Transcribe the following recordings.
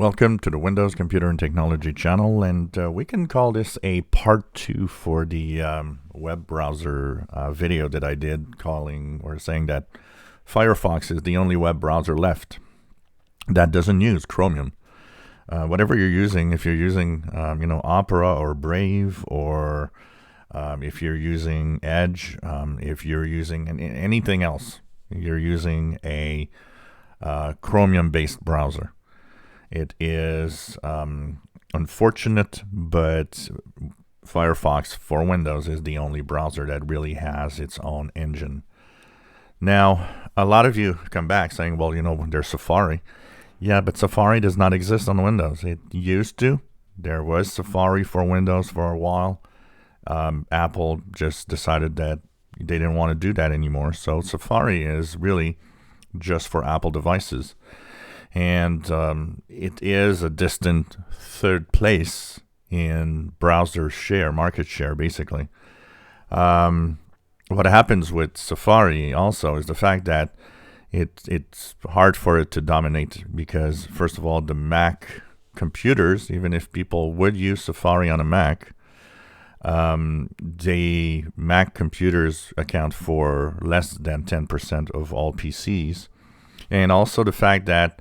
Welcome to the Windows Computer and Technology channel, and we can call this a part 2 for the web browser video that I did saying that Firefox is the only web browser left that doesn't use Chromium. Whatever you're using, if you're using Opera or Brave, or if you're using Edge, if you're using anything else, you're using a Chromium-based browser. It is unfortunate, but Firefox for Windows is the only browser that really has its own engine. Now, a lot of you come back saying, well, there's Safari. Yeah, but Safari does not exist on Windows. It used to. There was Safari for Windows for a while. Apple just decided that they didn't want to do that anymore. So Safari is really just for Apple devices. And it is a distant third place in browser share, market share, basically. What happens with Safari also is the fact that it's hard for it to dominate because, first of all, the Mac computers, even if people would use Safari on a Mac, the Mac computers account for less than 10% of all PCs. And also the fact that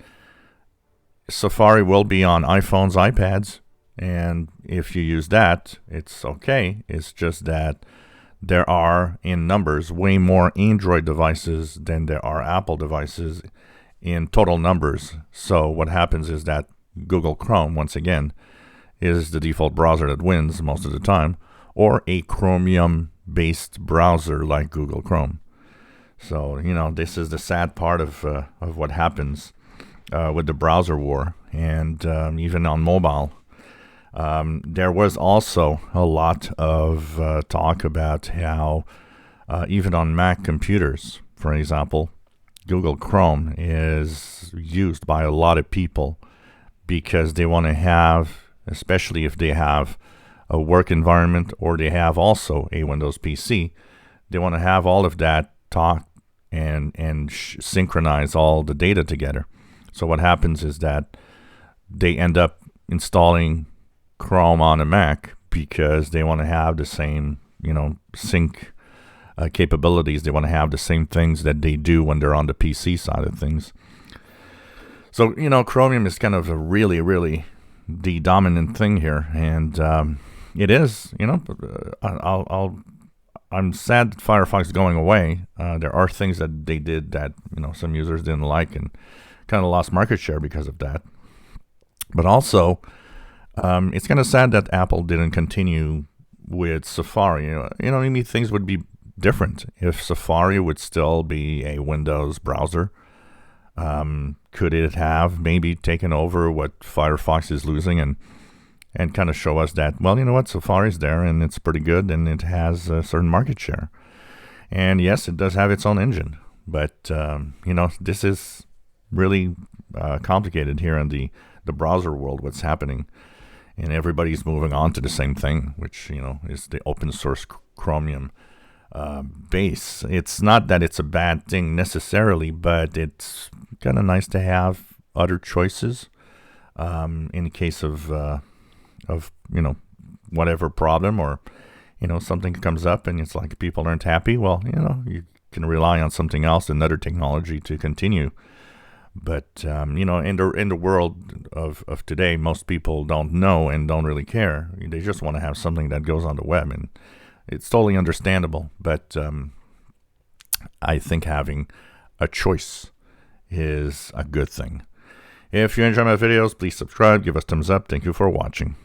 Safari will be on iPhones, iPads, and if you use that, it's okay. It's just that there are, in numbers, way more Android devices than there are Apple devices in total numbers. So what happens is that Google Chrome, once again, is the default browser that wins most of the time, or a Chromium-based browser like Google Chrome. So, this is the sad part of what happens with the browser war, and even on mobile. There was also a lot of talk about how even on Mac computers, for example, Google Chrome is used by a lot of people because they want to have, especially if they have a work environment or they have also a Windows PC, they want to have all of that talk and synchronize all the data together. So what happens is that they end up installing Chrome on a Mac because they want to have the same, sync capabilities. They want to have the same things that they do when they're on the PC side of things. So, Chromium is kind of a really, really the dominant thing here. And it is, I'm sad that Firefox is going away. There are things that they did that, some users didn't like and kind of lost market share because of that. But also, it's kind of sad that Apple didn't continue with Safari. Maybe things would be different if Safari would still be a Windows browser. Could it have maybe taken over what Firefox is losing and kind of show us that, well, Safari's there and it's pretty good and it has a certain market share. And yes, it does have its own engine, but this is really complicated here in the browser world, what's happening. And everybody's moving on to the same thing, which, is the open source Chromium base. It's not that it's a bad thing necessarily, but it's kind of nice to have other choices in case of whatever problem or, something comes up and it's like people aren't happy. Well, you can rely on something else, another technology to continue. But, in the world of today, most people don't know and don't really care. They just want to have something that goes on the web, and it's totally understandable. But I think having a choice is a good thing. If you enjoy my videos, please subscribe, give us thumbs up. Thank you for watching.